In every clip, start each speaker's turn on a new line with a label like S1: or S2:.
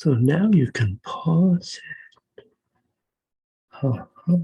S1: So now you can pause it. Uh-huh.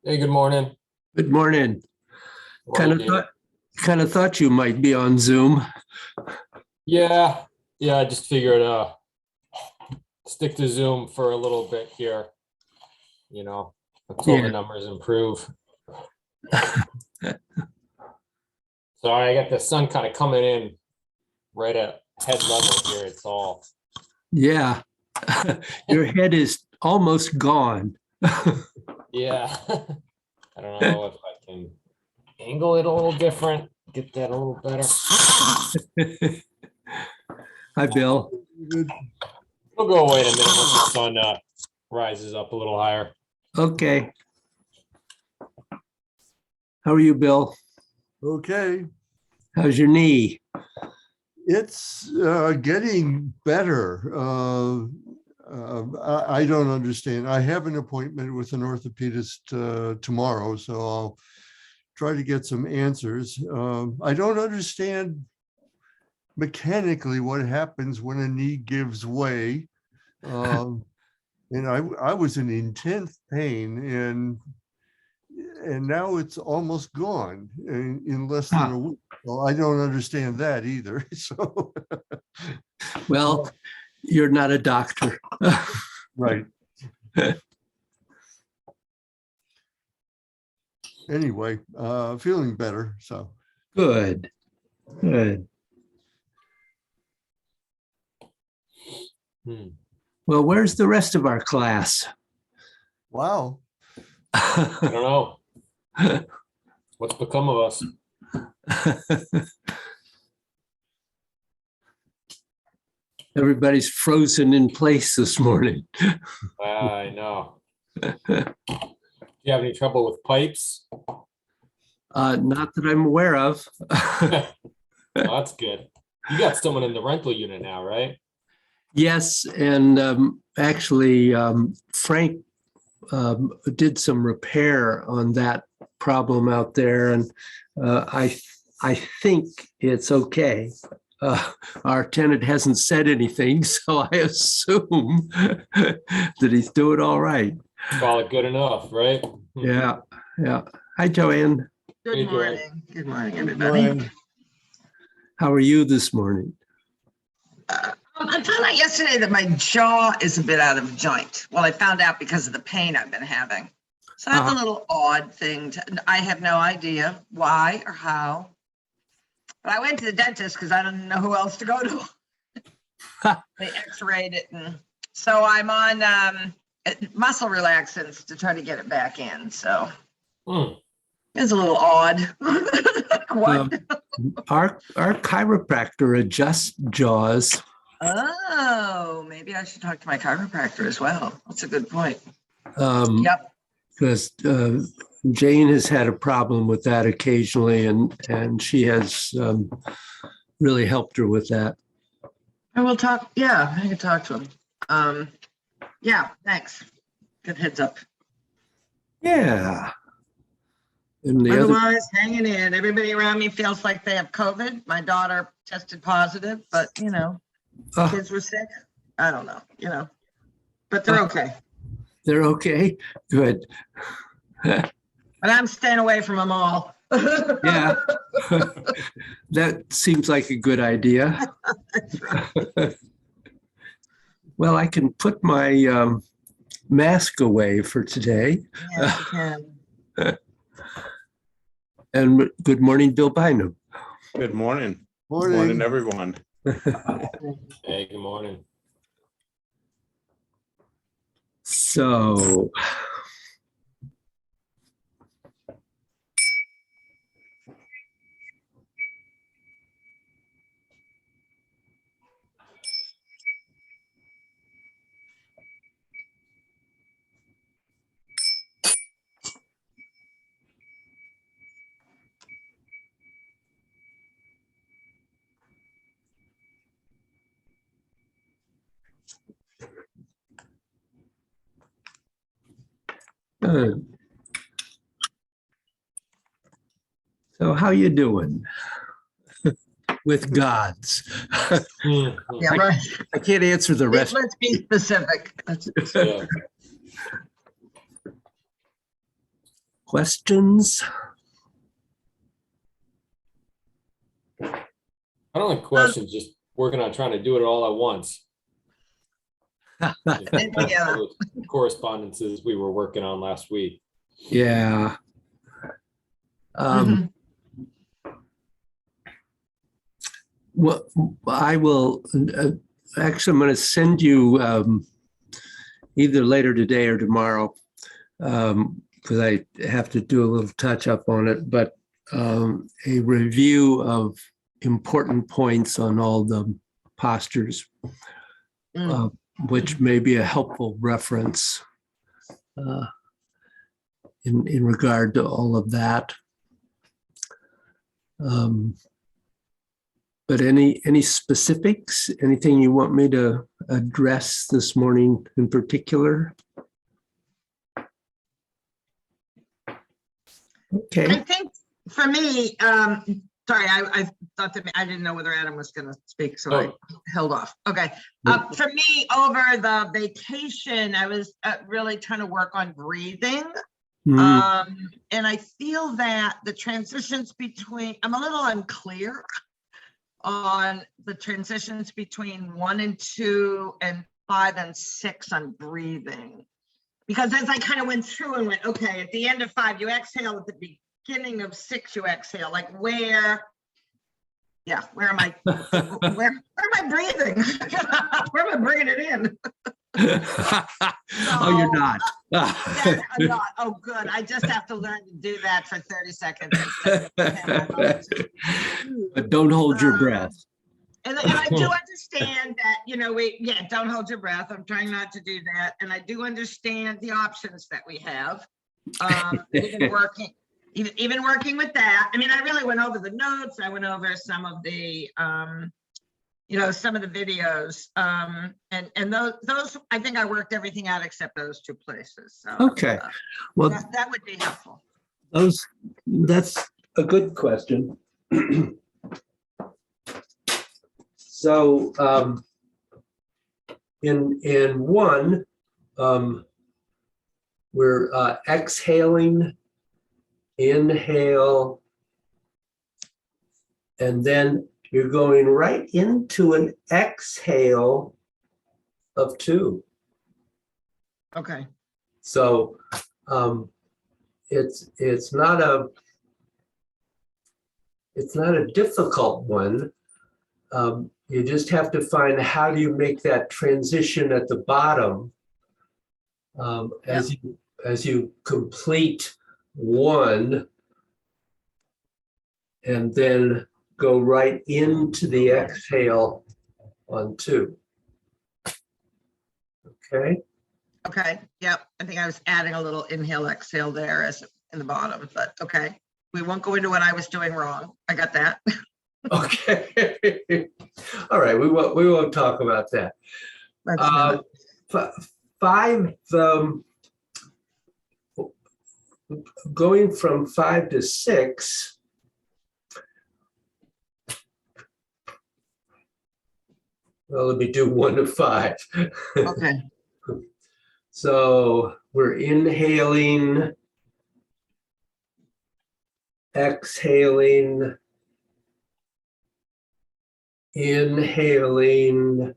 S2: Hey, good morning.
S1: Good morning.
S2: Morning, David.
S1: Kind of thought you might be on Zoom.
S2: Yeah, I just figured stick to Zoom for a little bit here, until
S1: Yeah.
S2: the numbers improve. Sorry, I got the sun kind of coming in right at head level here. It's all
S1: Yeah. Your head is almost gone.
S2: yeah. I don't know if I can angle it a little different, get that a little better.
S1: Hi, Bill.
S2: It'll go away in a minute once the sun rises up a little higher.
S1: Okay. How are you, Bill?
S3: Okay,
S1: How's your knee?
S3: it's getting better. I don't understand. I have an appointment with an orthopedist tomorrow, so I'll try to get some answers. I don't understand mechanically what happens when a knee gives way. And I was in intense pain, and now it's almost gone in less than a week. Well, I don't understand that either. So,
S1: Well, you're not a doctor.
S3: right. Anyway, feeling better. So,
S1: Good. Good. Well, where's the rest of our class?
S3: wow.
S2: I don't know. What's become of us?
S1: Everybody's frozen in place this morning.
S2: I know. Do you have any trouble with pipes?
S1: Not that I'm aware of.
S2: Oh, that's good. You got someone in the rental unit now, right?
S1: Yes, and actually, Frank did some repair on that problem out there, and I think it's okay. Our tenant hasn't said anything, so I assume that he's doing all right.
S2: Call it good enough, right?
S1: Yeah, yeah. Hi, Joanne.
S2: Hey,
S4: Good
S2: Joy.
S4: morning. Good morning, everybody.
S3: Brian,
S1: How are you this morning?
S4: I found out yesterday that my jaw is a bit out of joint. Well, I found out because of the pain I've been having. So that's a little odd thing. I have no idea why or how. But I went to the dentist because I didn't know who else to go to. They x-rayed it. And so I'm on muscle relaxants to try to get it back in. So
S2: Hmm.
S4: it's a little odd. What?
S1: Our chiropractor adjusts jaws.
S4: Oh, maybe I should talk to my chiropractor as well. That's a good point.
S1: Because Jane has had a problem with that occasionally, and she has really helped her with that.
S4: I will talk. Yeah, I can talk to him. Yeah, thanks. Good heads up.
S1: Yeah. And the other,
S4: Otherwise, hanging in. Everybody around me feels like they have COVID. My daughter tested positive, but kids were sick. I don't know, but they're okay.
S1: they're okay. Good.
S4: But I'm staying away from them all.
S1: Yeah. That seems like a good idea.
S4: That's right.
S1: Well, I can put my mask away for today.
S4: Yes, you can.
S1: And good morning, Bill Bynum.
S5: Good morning. Good
S3: morning.
S5: morning, everyone.
S2: Hey, good morning.
S1: So, so how you doing with gods?
S4: Yeah, right.
S1: I can't answer the rest.
S4: Let's be specific.
S2: Yeah.
S1: Questions?
S2: I don't like questions, just working on trying to do it all at once.
S4: Yeah.
S2: Correspondences we were working on last week.
S1: Yeah.
S4: Mhm.
S1: Well, I will, actually, I'm going to send you either later today or tomorrow, because I have to do a little touch up on it, but a review of important points on all the postures, which may be a helpful reference in regard to all of that. But any specifics, anything you want me to address this morning in particular?
S4: I
S1: Okay.
S4: think for me, sorry, I thought that I didn't know whether Adam was going to speak, so I held off. Okay. For me, over the vacation, I was really trying to work on breathing. And I feel that the transitions between, I'm a little unclear on the transitions between 1 and 2 and 5 and 6 on breathing. Because as I kind of went through and went, okay, at the end of 5, you exhale, at the beginning of 6, you exhale, like where am I, where am I breathing? Where am I bringing it in?
S1: Oh, you're not.
S4: I'm not. Oh, good. I just have to learn to do that for 30 seconds.
S1: But don't hold your breath.
S4: And I do understand that, don't hold your breath. I'm trying not to do that. And I do understand the options that we have. Even working with that. I mean, I really went over the notes. I went over some of the, some of the videos. And those, I think I worked everything out except those 2 places. So,
S1: Okay. Well,
S4: that would be helpful.
S1: that's a good question. So in one, we're exhaling, inhale, and then you're going right into an exhale of 2.
S4: Okay,
S1: So it's not a difficult one. You just have to find how do you make that transition at the bottom as you complete 1 and then go right into the exhale on 2. Okay.
S4: okay, yep. I think I was adding a little inhale, exhale there as in the bottom, but okay. We won't go into what I was doing wrong. I got that.
S1: Okay. All right. We won't talk about that.
S4: Let's do it.
S1: 5, going from 5 to 6. Well, let me do 1 to 5.
S4: Okay,
S1: So we're inhaling, exhaling, inhaling,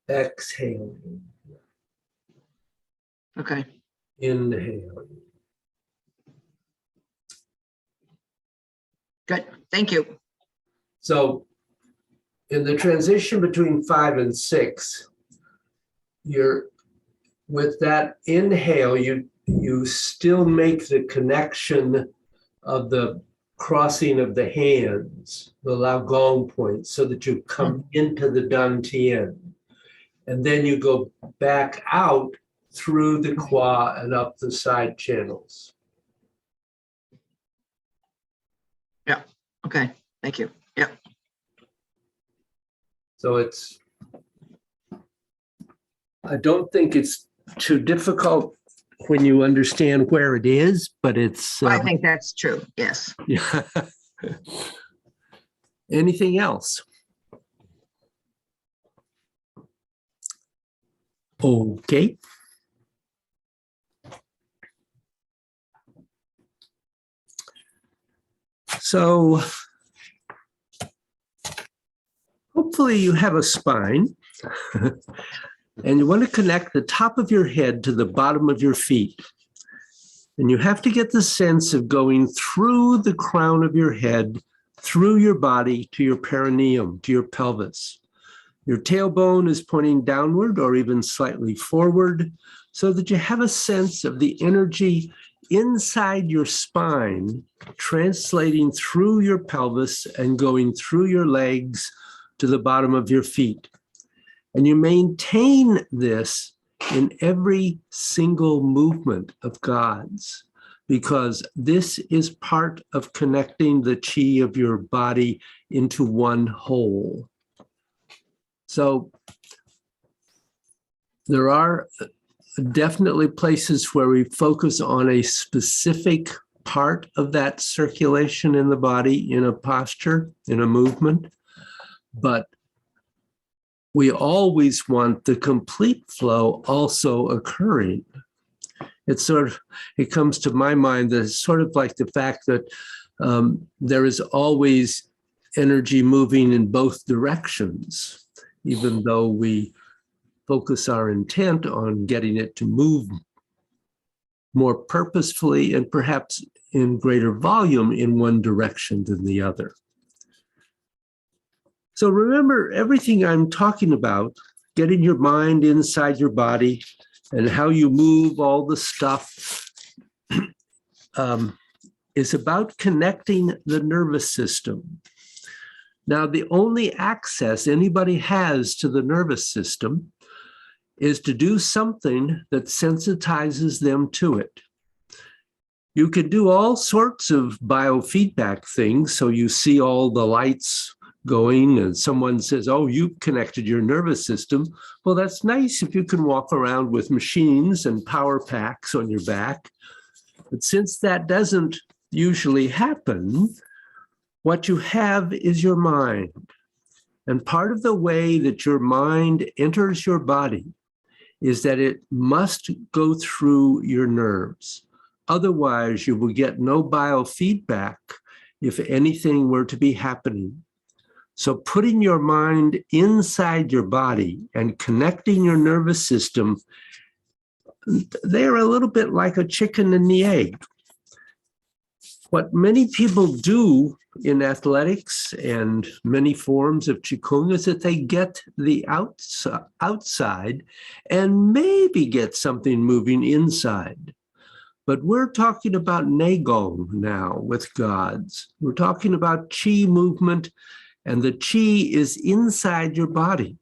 S1: exhaling,
S4: okay,
S1: inhaling.
S4: good. Thank you.
S1: So in the transition between 5 and 6, you're with that inhale, you still make the connection of the crossing of the hands, the Laogong point, so that you come into the Dantian. And then you go back out through the Kwa and up the side channels.
S4: Okay, thank you. Yep.
S1: So I don't think it's too difficult when you understand where it is, but it's.
S4: I think that's true. Yes.
S1: Yeah. Anything else? Okay. So hopefully you have a spine and you want to connect the top of your head to the bottom of your feet. And you have to get the sense of going through the crown of your head, through your body to your perineum, to your pelvis. Your tailbone is pointing downward or even slightly forward so that you have a sense of the energy inside your spine, translating through your pelvis and going through your legs to the bottom of your feet. And you maintain this in every single movement of God's, because this is part of connecting the chi of your body into one whole. So there are definitely places where we focus on a specific part of that circulation in the body, in a posture, in a movement, but we always want the complete flow also occurring. It comes to my mind that it's sort of like the fact that there is always energy moving in both directions, even though we focus our intent on getting it to move more purposefully and perhaps in greater volume in one direction than the other. So remember everything I'm talking about, getting your mind inside your body and how you move all the stuff is about connecting the nervous system. Now, the only access anybody has to the nervous system is to do something that sensitizes them to it. You can do all sorts of biofeedback things, so you see all the lights going and someone says, oh, you connected your nervous system. Well, that's nice if you can walk around with machines and power packs on your back. But since that doesn't usually happen, what you have is your mind. And part of the way that your mind enters your body is that it must go through your nerves. Otherwise, you will get no biofeedback if anything were to be happening. So putting your mind inside your body and connecting your nervous system, they're a little bit like a chicken and the egg. What many people do in athletics and many forms of Qigong is that they get the outside and maybe get something moving inside. But we're talking about Neigong now with gods. We're talking about Qi movement, and the Qi is inside your body.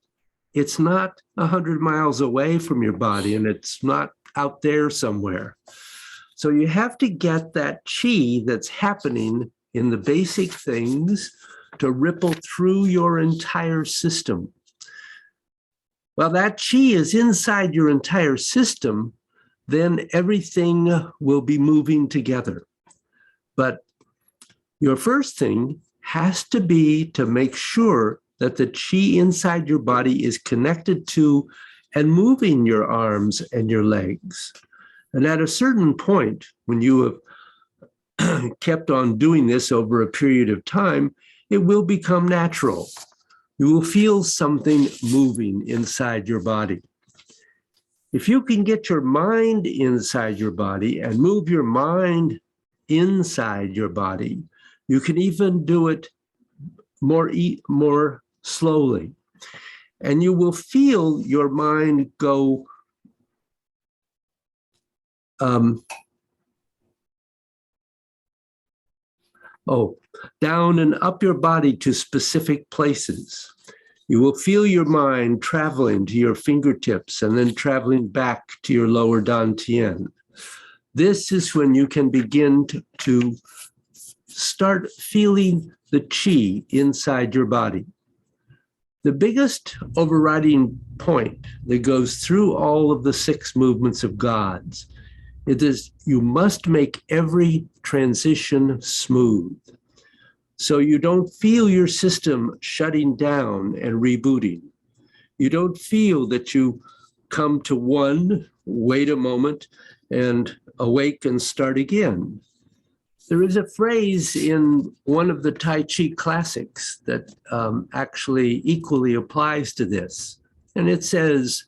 S1: It's not 100 miles away from your body, and it's not out there somewhere. So you have to get that Qi that's happening in the basic things to ripple through your entire system. Well, that Qi is inside your entire system, then everything will be moving together. But your first thing has to be to make sure that the Qi inside your body is connected to and moving your arms and your legs. And at a certain point, when you have kept on doing this over a period of time, it will become natural. You will feel something moving inside your body. If you can get your mind inside your body and move your mind inside your body, you can even do it more slowly. And you will feel your mind go down and up your body to specific places. You will feel your mind traveling to your fingertips and then traveling back to your lower dantian. This is when you can begin to start feeling the Qi inside your body. The biggest overriding point that goes through all of the 6 movements of gods, it is you must make every transition smooth. So you don't feel your system shutting down and rebooting. You don't feel that you come to one, wait a moment, and awake and start again. There is a phrase in one of the Tai Chi classics that actually equally applies to this. And it says,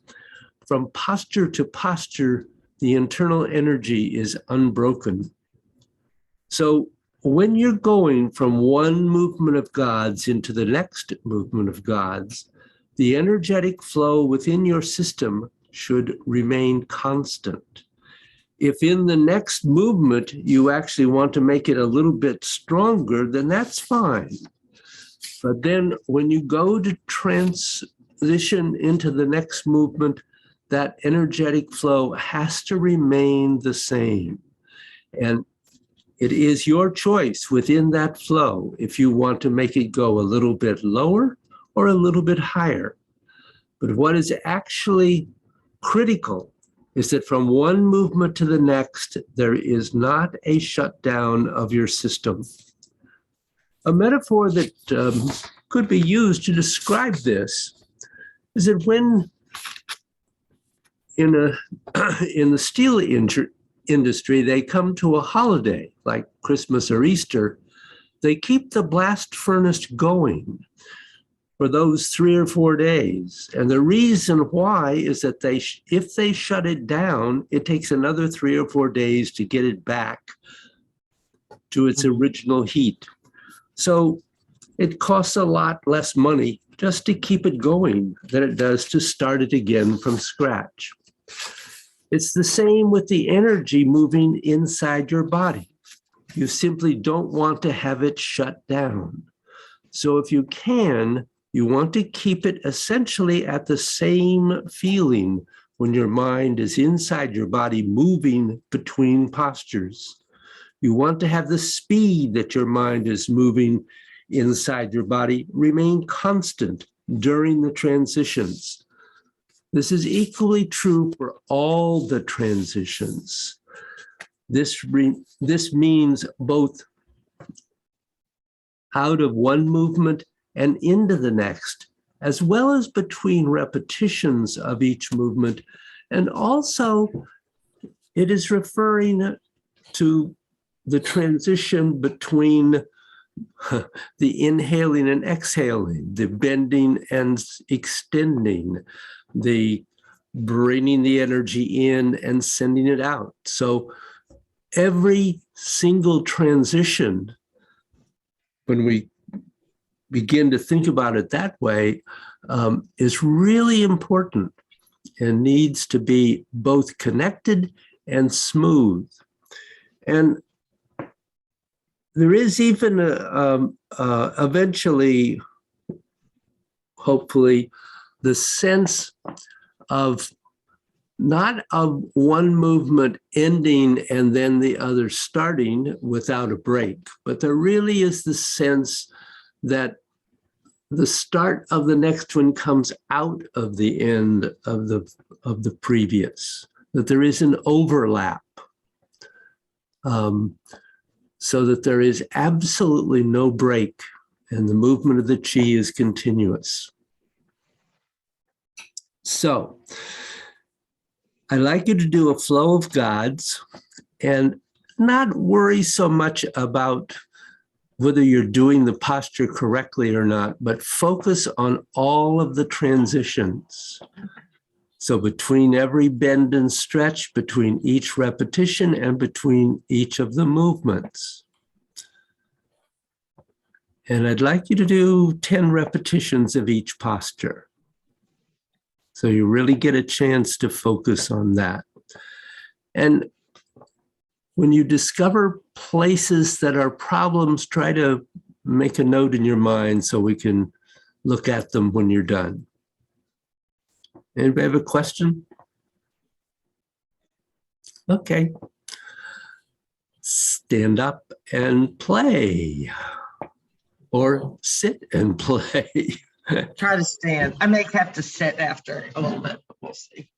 S1: from posture to posture, the internal energy is unbroken. So when you're going from one movement of gods into the next movement of gods, the energetic flow within your system should remain constant. If in the next movement you actually want to make it a little bit stronger, then that's fine. But then when you go to transition into the next movement, that energetic flow has to remain the same. And it is your choice within that flow if you want to make it go a little bit lower or a little bit higher. But what is actually critical is that from one movement to the next, there is not a shutdown of your system. A metaphor that could be used to describe this is that when in the steel industry, they come to a holiday like Christmas or Easter, they keep the blast furnace going for those 3 or 4 days. And the reason why is that if they shut it down, it takes another 3 or 4 days to get it back to its original heat. So it costs a lot less money just to keep it going than it does to start it again from scratch. It's the same with the energy moving inside your body. You simply don't want to have it shut down. So if you can, you want to keep it essentially at the same feeling when your mind is inside your body moving between postures. You want to have the speed that your mind is moving inside your body remain constant during the transitions. This is equally true for all the transitions. This means both out of one movement and into the next, as well as between repetitions of each movement. And also, it is referring to the transition between the inhaling and exhaling, the bending and extending, the bringing the energy in and sending it out. So every single transition, when we begin to think about it that way, is really important and needs to be both connected and smooth. And there is even eventually, hopefully, the sense of not of one movement ending and then the other starting without a break, but there really is the sense that the start of the next one comes out of the end of the previous, that there is an overlap, so that there is absolutely no break and the movement of the chi is continuous. So I'd like you to do a flow of gods and not worry so much about whether you're doing the posture correctly or not, but focus on all of the transitions. So between every bend and stretch, between each repetition and between each of the movements. And I'd like you to do 10 repetitions of each posture. So you really get a chance to focus on that. And when you discover places that are problems, try to make a note in your mind so we can look at them when you're done. Anybody have a question? Okay. Stand up and play, or sit and play.
S4: Try to stand. I may have to sit after a little bit, but we'll see.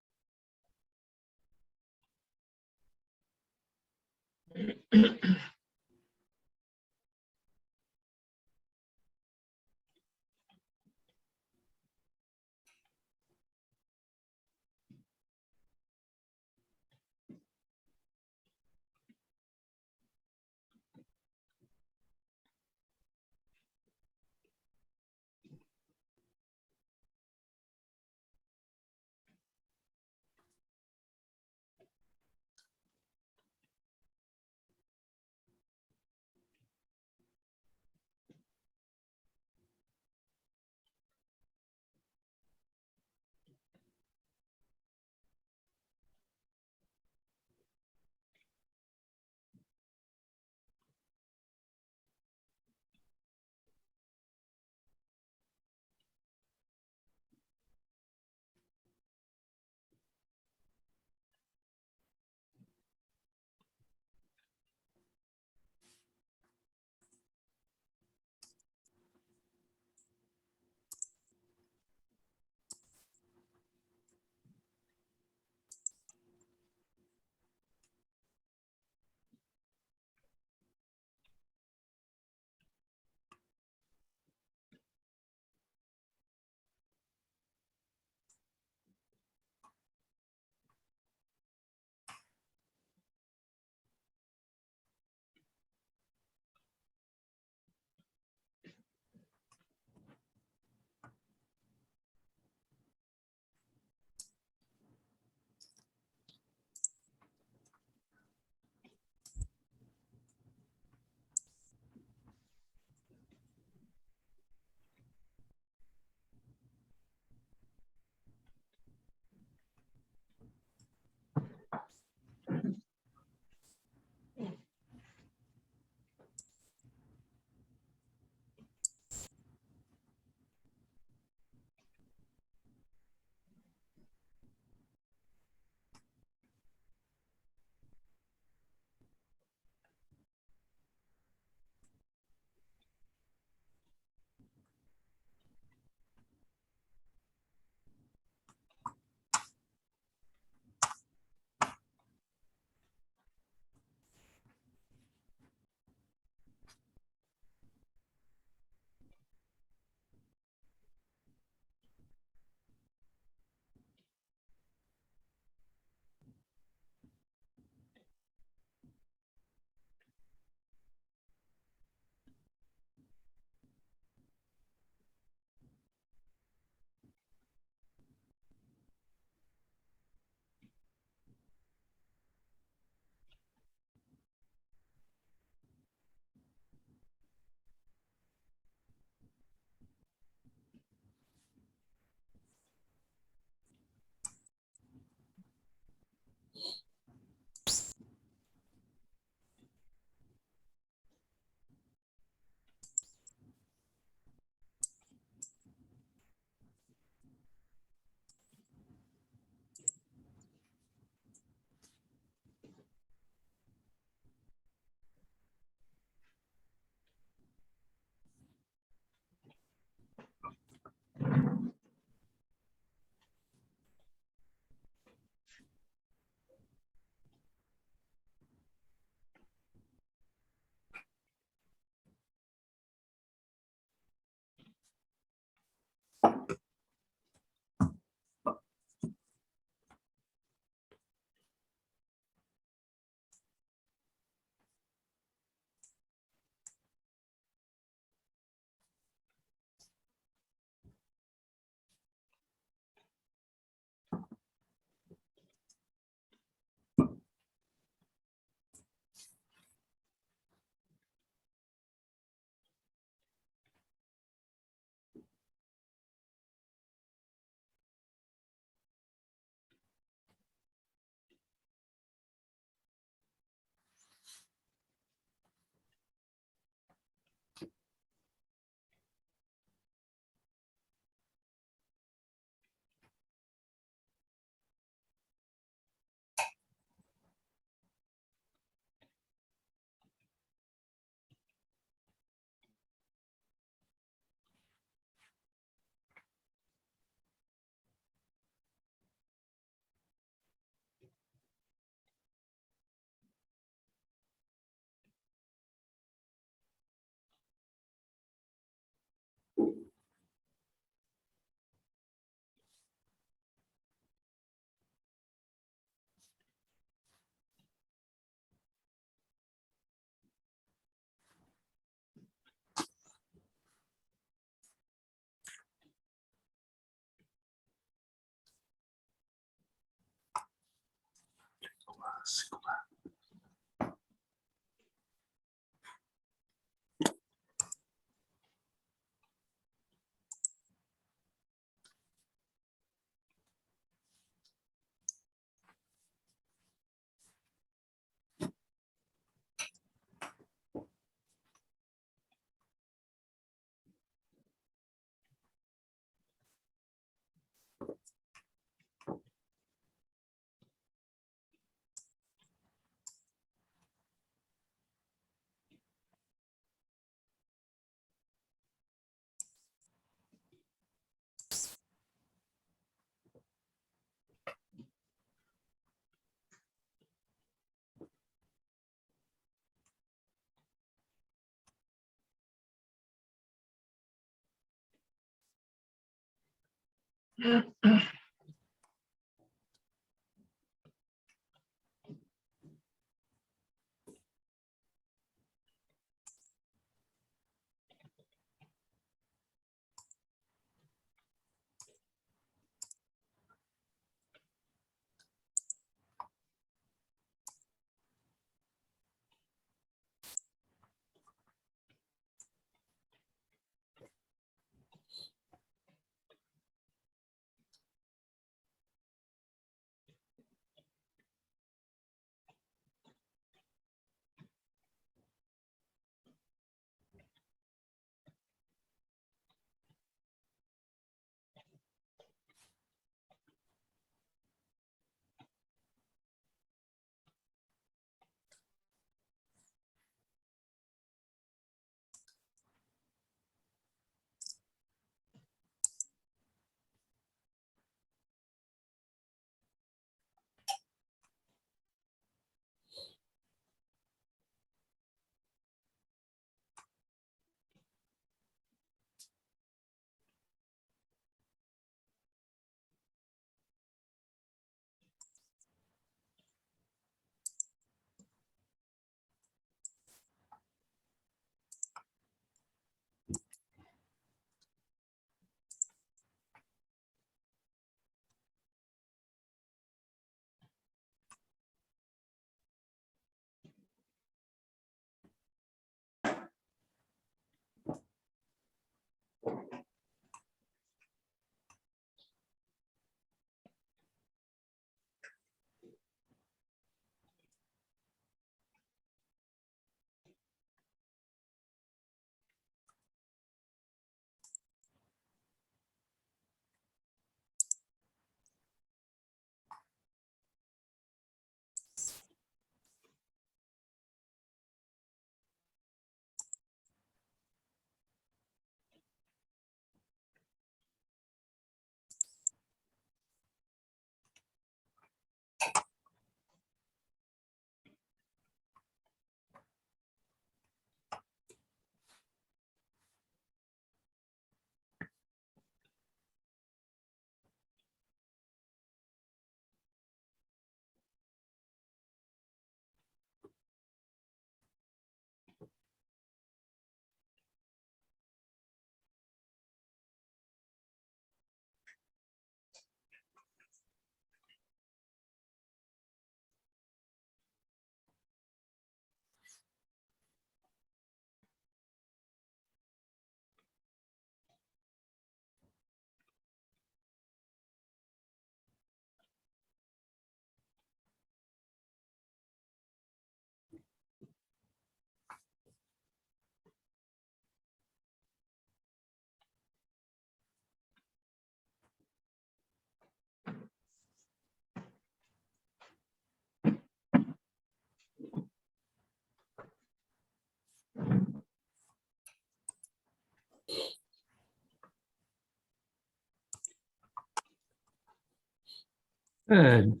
S1: Good.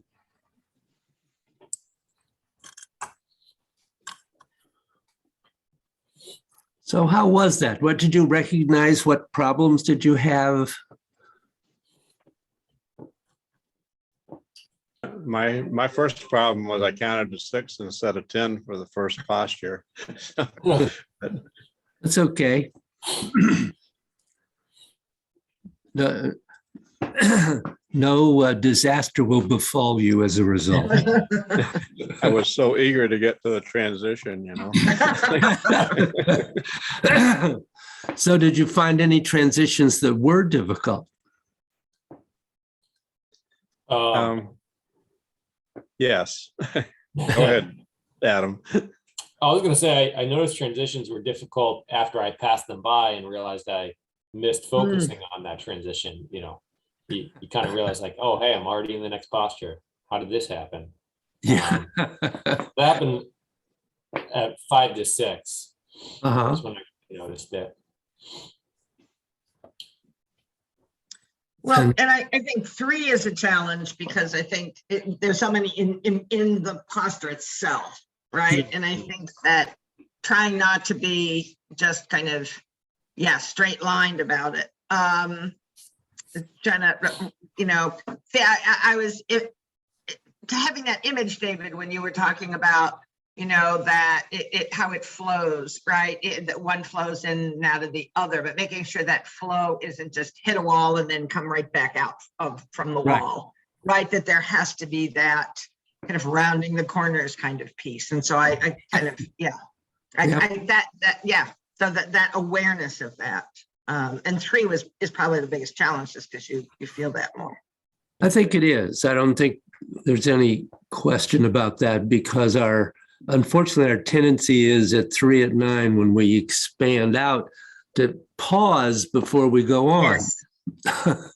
S1: So how was that? What did you recognize? What problems did you have?
S5: My first problem was I counted to 6 instead of 10 for the first posture.
S1: It's okay. The no disaster will befall you as a result.
S5: I was so eager to get to the transition, you know.
S1: So did you find any transitions that were difficult?
S5: Yes. Go ahead, Adam.
S2: I was gonna say, I noticed transitions were difficult after I passed them by and realized I missed focusing on that transition, you know. You kind of realize like, oh, hey, I'm already in the next posture. How did this happen?
S1: Yeah.
S2: That happened at 5 to 6.
S1: Uh-huh.
S2: That's when I noticed it.
S4: Well,
S1: And-
S4: and I think 3 is a challenge because I think there's so many in the posture itself, right? And I think that trying not to be just kind of, straight lined about it. Trying to, see, I was having that image, David, when you were talking about, that how it flows, right? That one flows in and out of the other, but making sure that flow isn't just hit a wall and then come right back out from the
S1: Right.
S4: wall, right? That there has to be that kind of rounding the corners kind of piece. And so I kind of, so that awareness of that. And 3 is probably the biggest challenge just because you feel that more.
S1: I think it is. I don't think there's any question about that because unfortunately, our tendency is at 3 at 9 when we expand out to pause before we go on.
S4: Yes.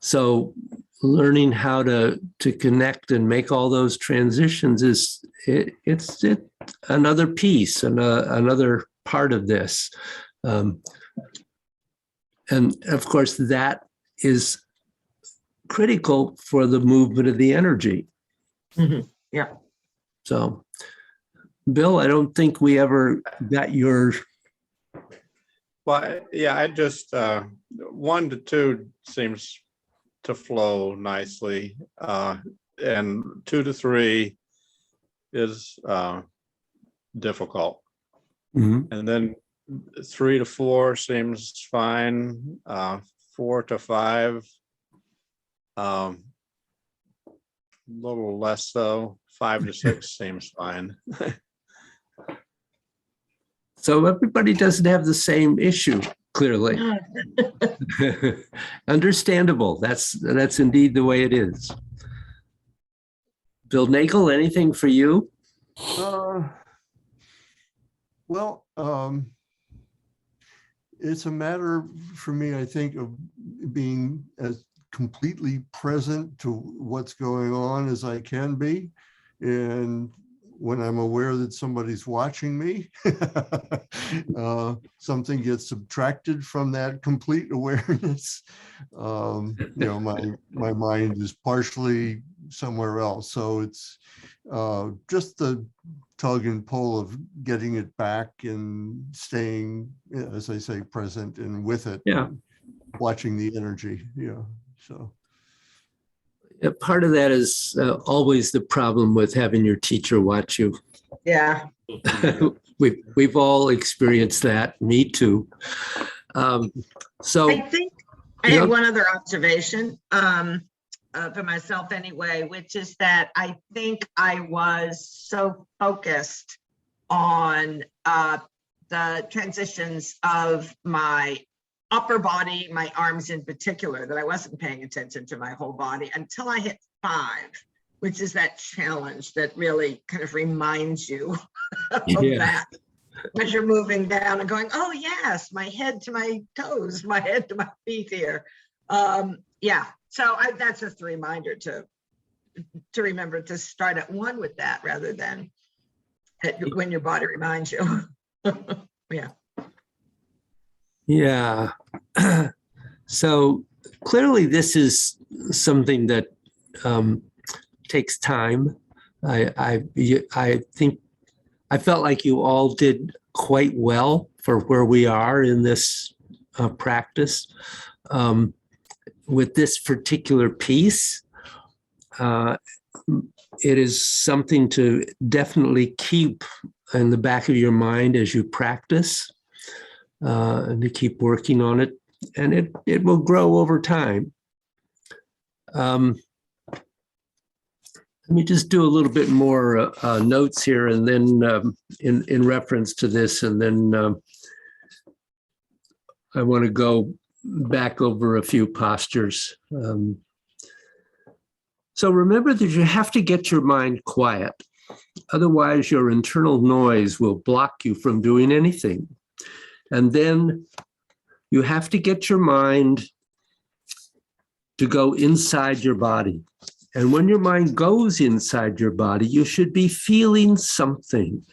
S1: So learning how to connect and make all those transitions it's another piece and another part of this. And of course, that is critical for the movement of the energy.
S4: Mhm. Yeah.
S1: So, Bill, I don't think we ever got your.
S5: Well, yeah, I just 1 to 2 seems to flow nicely, and 2 to 3 is difficult, and then 3 to 4 seems fine. 4 to 5, a little less so. 5 to 6 seems fine.
S1: So everybody doesn't have the same issue, clearly. Understandable. That's indeed the way it is. Bill Nagel, anything for you?
S3: Well, it's a matter for me, I think, of being as completely present to what's going on as I can be. And when I'm aware that somebody's watching me, something gets subtracted from that complete awareness. My mind is partially somewhere else. So it's just the tug and pull of getting it back and staying, as I say, present and with it.
S1: Yeah.
S3: Watching the energy. Yeah. So.
S1: Part of that is always the problem with having your teacher watch you.
S4: Yeah.
S1: We've all experienced that. Me too. So
S4: I think I had one other observation for myself anyway, which is that I think I was so focused on the transitions of my upper body, my arms in particular, that I wasn't paying attention to my whole body until I hit 5, which is that challenge that really kind of reminds you of that. As you're moving down and going, oh yes, my head to my toes, my head to my feet here. So that's just a reminder to remember to start at 1 with that rather than when your body reminds you.
S1: Yeah. So clearly this is something that takes time. I think I felt like you all did quite well for where we are in this practice. With this particular piece, it is something to definitely keep in the back of your mind as you practice, and to keep working on it. And it will grow over time. Let me just do a little bit more notes here, and then in reference to this, and then I want to go back over a few postures. So remember that you have to get your mind quiet. Otherwise, your internal noise will block you from doing anything. And then you have to get your mind to go inside your body. And when your mind goes inside your body, you should be feeling something.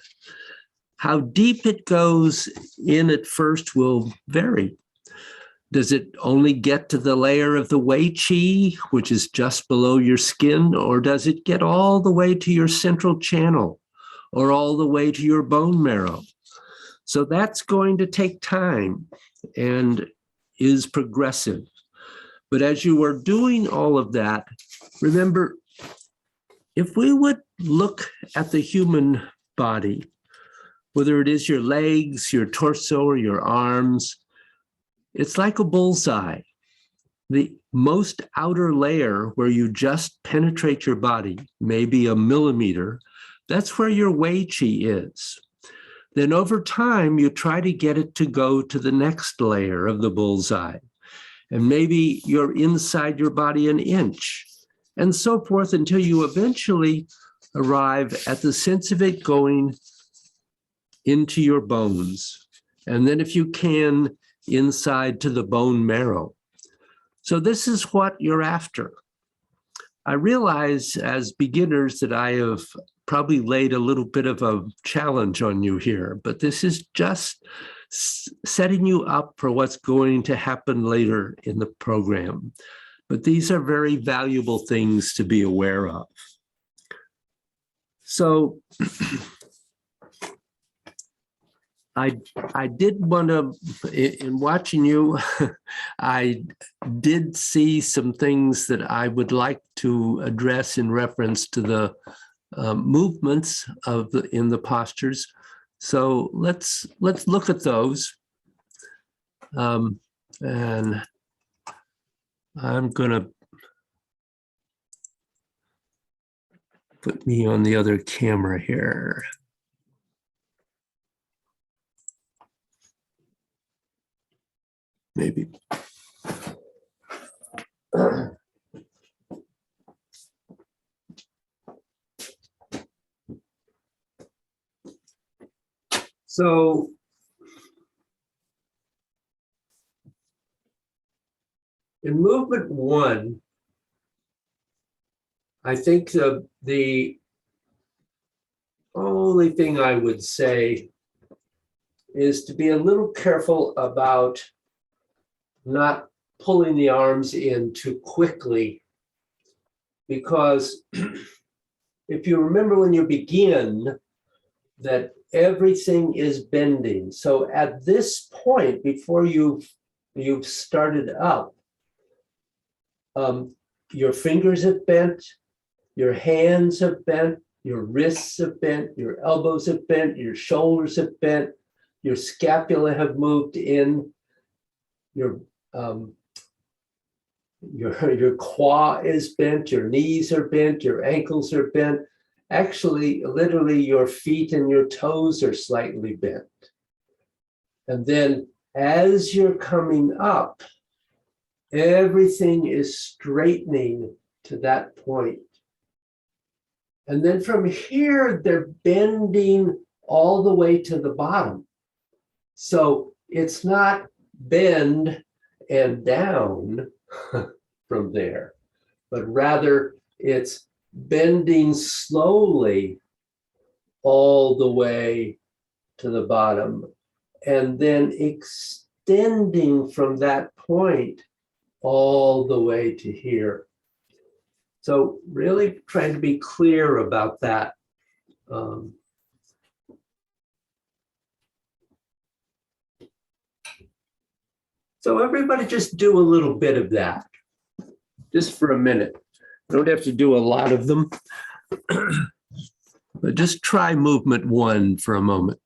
S1: How deep it goes in at first will vary. Does it only get to the layer of the Wei Qi, which is just below your skin, or does it get all the way to your central channel or all the way to your bone marrow? So that's going to take time and is progressive. But as you are doing all of that, remember, if we would look at the human body, whether it is your legs, your torso, or your arms, it's like a bullseye. The most outer layer where you just penetrate your body, maybe a millimeter, that's where your Wei Qi is. Then over time, you try to get it to go to the next layer of the bullseye. And maybe you're inside your body an inch, and so forth until you eventually arrive at the sense of it going into your bones. And then if you can, inside to the bone marrow. So this is what you're after. I realize as beginners that I have probably laid a little bit of a challenge on you here, but this is just setting you up for what's going to happen later in the program. But these are very valuable things to be aware of. So I did want to, in watching you, I did see some things that I would like to address in reference to the movements in the postures. So let's look at those. And I'm gonna put me on the other camera here. Maybe. So in movement one, I think the only thing I would say is to be a little careful about not pulling the arms in too quickly, because if you remember when you begin that everything is bending. So at this point, before you've started up, your fingers have bent, your hands have bent, your wrists have bent, your elbows have bent, your shoulders have bent, your scapula have moved in, your quad is bent, your knees are bent, your ankles are bent. Actually, literally, your feet and your toes are slightly bent. And then as you're coming up, everything is straightening to that point. And then from here, they're bending all the way to the bottom. So it's not bend and down from there, but rather it's bending slowly all the way to the bottom and then extending from that point all the way to here. So really trying to be clear about that. So everybody just do a little bit of that, just for a minute. You don't have to do a lot of them, but just try movement one for a moment.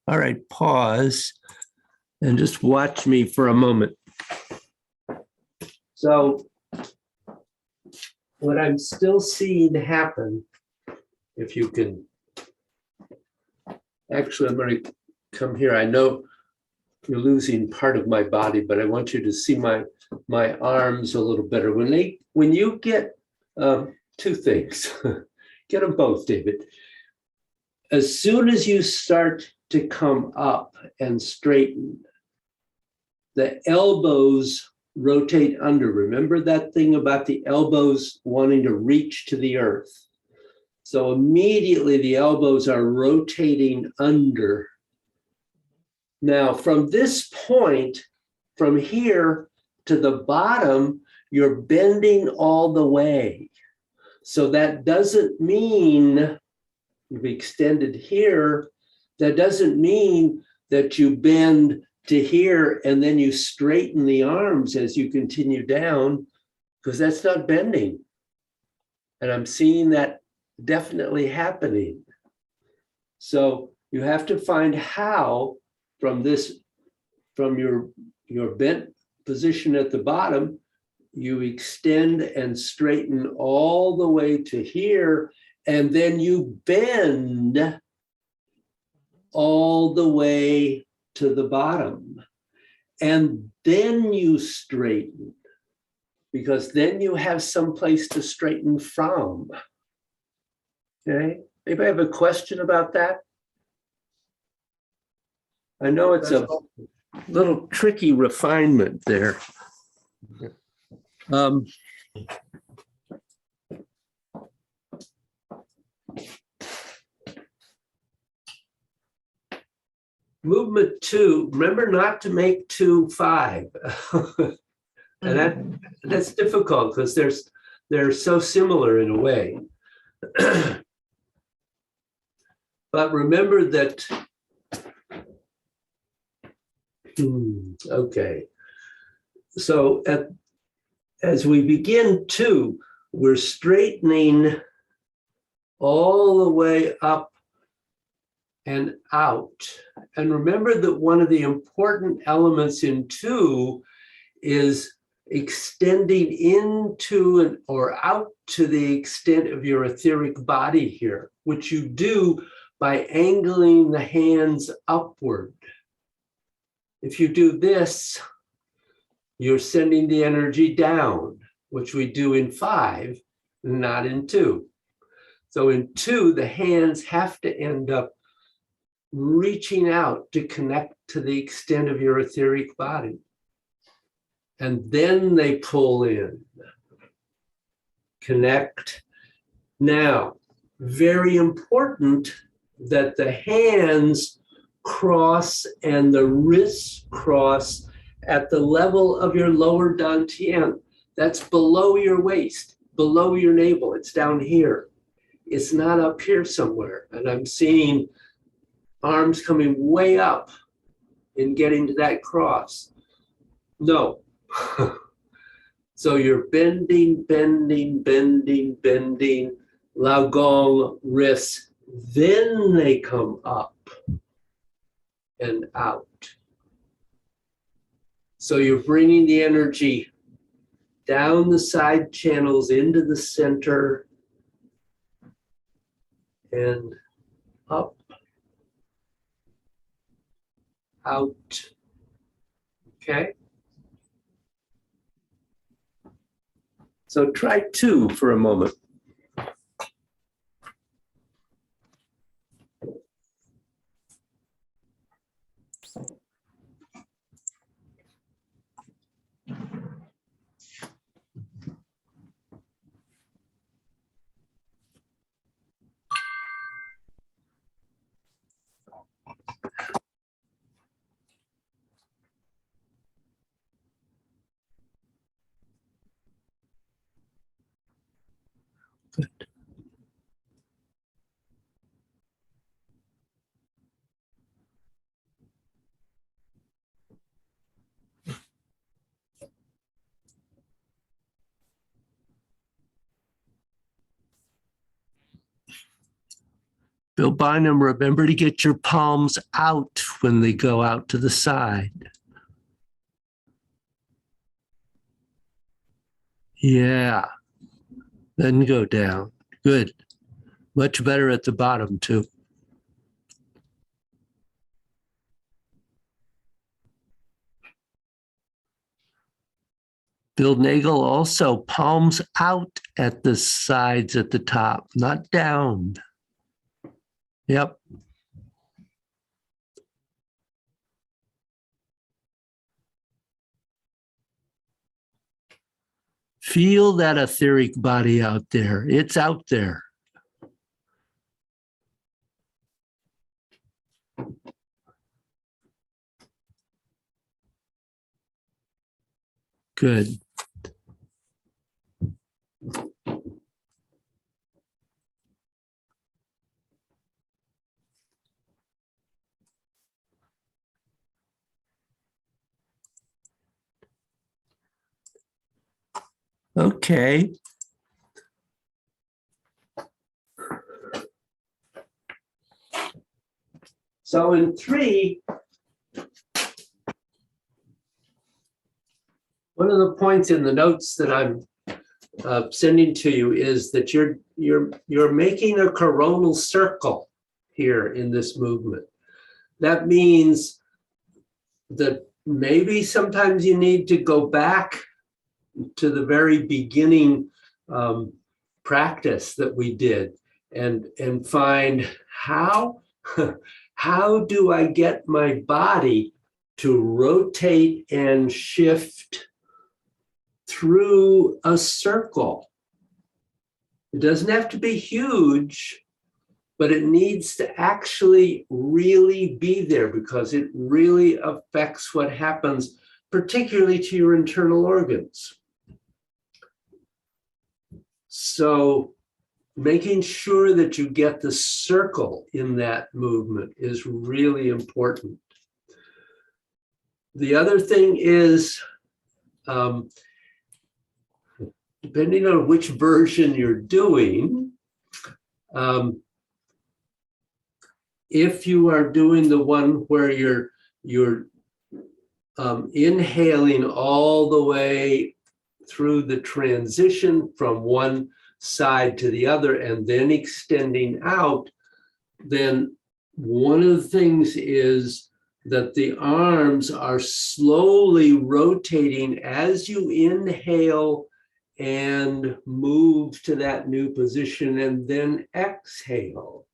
S1: All right, pause and just watch me for a moment. So what I'm still seeing happen, if you can, actually, I'm going to come here. I know you're losing part of my body, but I want you to see my arms a little better. When you get two things, get them both, David. As soon as you start to come up and straighten, the elbows rotate under. Remember that thing about the elbows wanting to reach to the earth? So immediately the elbows are rotating under. Now, from this point, from here to the bottom, you're bending all the way. So that doesn't mean you've extended here. That doesn't mean that you bend to here and then you straighten the arms as you continue down, because that's not bending. And I'm seeing that definitely happening. So you have to find how from your bent position at the bottom, you extend and straighten all the way to here, and then you bend all the way to the bottom. And then you straighten, because then you have some place to straighten from. Okay, maybe I have a question about that. I know it's a little tricky refinement there. Movement 2, remember not to make 2 5. And that's difficult because they're so similar in a way. But remember that, okay. So as we begin 2, we're straightening all the way up and out. And remember that one of the important elements in 2 is extending into or out to the extent of your etheric body here, which you do by angling the hands upward. If you do this, you're sending the energy down, which we do in 5, not in 2. So in 2, the hands have to end up reaching out to connect to the extent of your etheric body. And then they pull in, connect. Now, very important that the hands cross and the wrists cross at the level of your lower dantian. That's below your waist, below your navel. It's down here. It's not up here somewhere. And I'm seeing arms coming way up and getting to that cross. No. So you're bending, bending, bending, bending, Laogong wrists, then they come up and out. So you're bringing the energy down the side channels into the center and up, out. Okay? So try 2 for a moment. Good. Bill Bynum, remember to get your palms out when they go out to the side. Yeah. Then go down. Good. Much better at the bottom, too. Bill Nagel also palms out at the sides at the top, not down. Yep. Feel that etheric body out there. It's out there. Good. Okay. So in 3, one of the points in the notes that I'm sending to you is that you're making a coronal circle here in this movement. That means that maybe sometimes you need to go back to the very beginning practice that we did and find how do I get my body to rotate and shift through a circle. It doesn't have to be huge, but it needs to actually really be there because it really affects what happens, particularly to your internal organs. So making sure that you get the circle in that movement is really important. The other thing is, depending on which version you're doing, if you are doing the one where you're inhaling all the way through the transition from one side to the other and then extending out, then one of the things is that the arms are slowly rotating as you inhale and move to that new position, and then exhale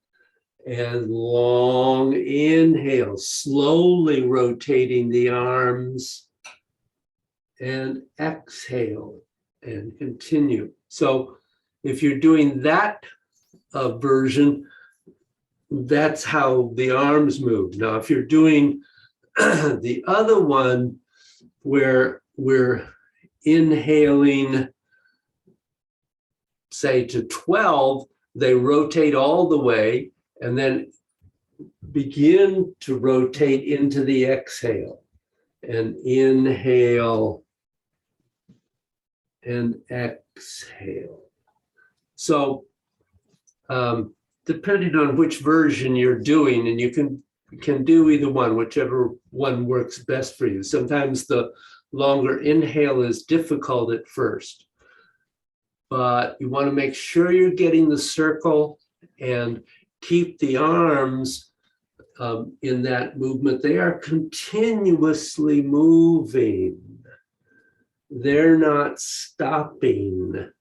S1: and long inhale, slowly rotating the arms, and exhale and continue. So if you're doing that version, that's how the arms move. Now, if you're doing the other one where we're inhaling, say to 12, they rotate all the way and then begin to rotate into the exhale and inhale and exhale. So depending on which version you're doing, and you can do either one, whichever one works best for you. Sometimes the longer inhale is difficult at first, but you want to make sure you're getting the circle and keep the arms in that movement. They are continuously moving. They're not stopping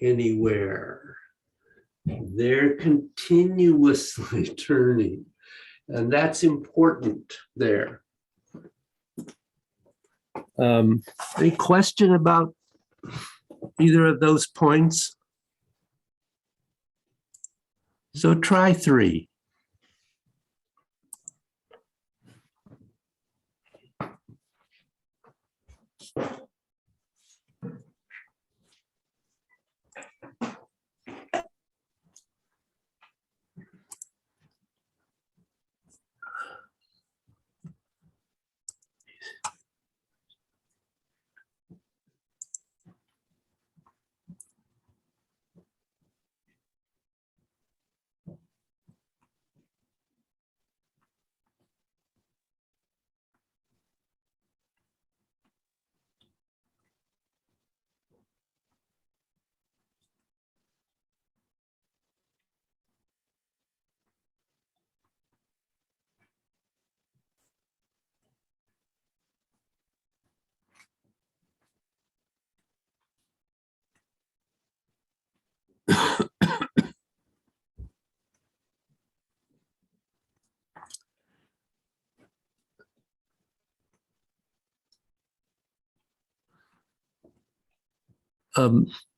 S1: anywhere. They're continuously turning, and that's important there. Any question about either of those points? So try 3.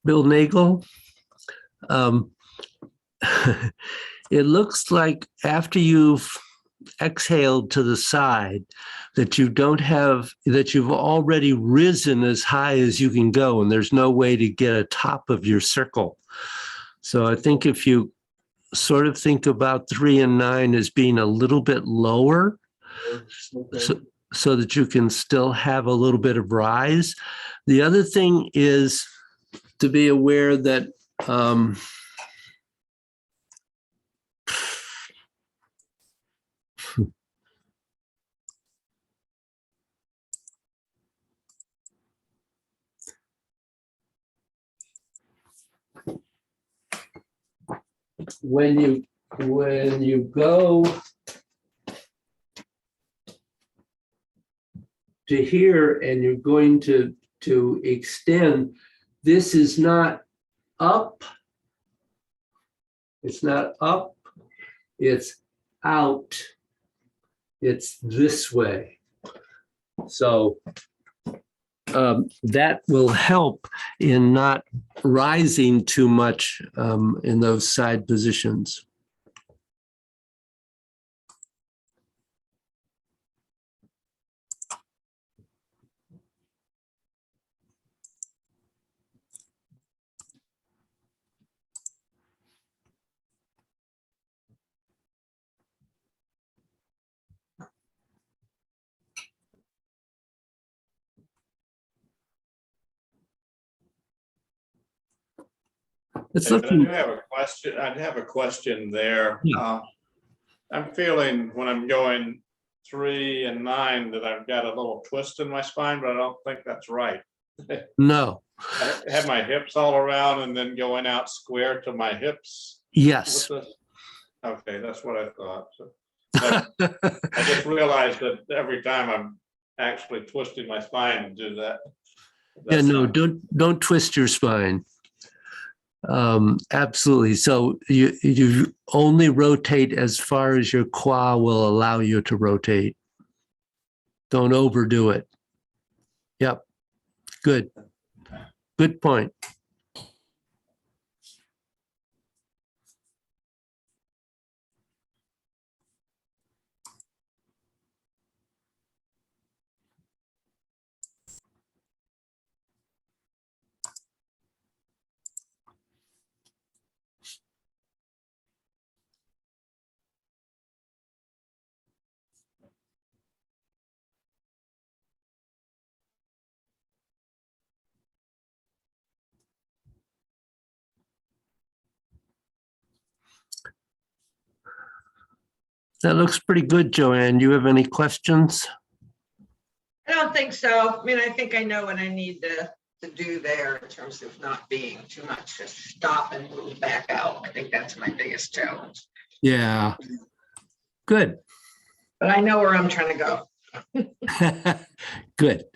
S1: Bill Nagel, it looks like after you've exhaled to the side that you don't have, that you've already risen as high as you can go, and there's no way to get a top of your circle. So I think if you sort of think about 3 and 9 as being a little bit lower, so that you can still have a little bit of rise. The other thing is to be aware that when you go to here and you're going to extend, this is not up. It's not up. It's out. It's this way. So that will help in not rising too much in those side positions. It's
S5: I
S1: looking,
S5: do have a question. I'd have a question there.
S1: Yeah.
S5: I'm feeling when I'm going 3 and 9 that I've got a little twist in my spine, but I don't think that's right.
S1: no,
S5: I have my hips all around and then going out square to my hips.
S1: yes.
S5: with this. Okay, that's what I thought. So, but I just realized that every time I'm actually twisting my spine to do that.
S1: Yeah,
S5: that's
S1: no,
S5: not-
S1: don't twist your spine. Absolutely. So you only rotate as far as your qua will allow you to rotate. Don't overdo it. Yep. Good. Good point. That looks pretty good, Joanne. You have any questions?
S4: I don't think so. I mean, I think I know what I need to do there in terms of not being too much, just stop and move back out. I think that's my biggest challenge.
S1: Yeah. Good.
S4: But I know where I'm trying to go.
S1: Good.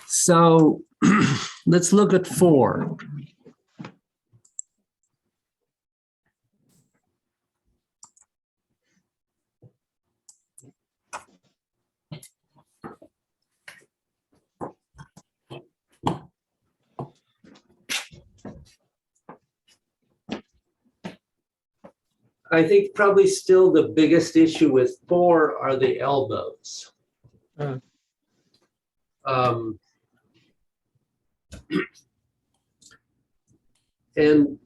S1: So let's look at 4. I think probably still the biggest issue with 4 are the elbows.
S4: Mm.
S1: And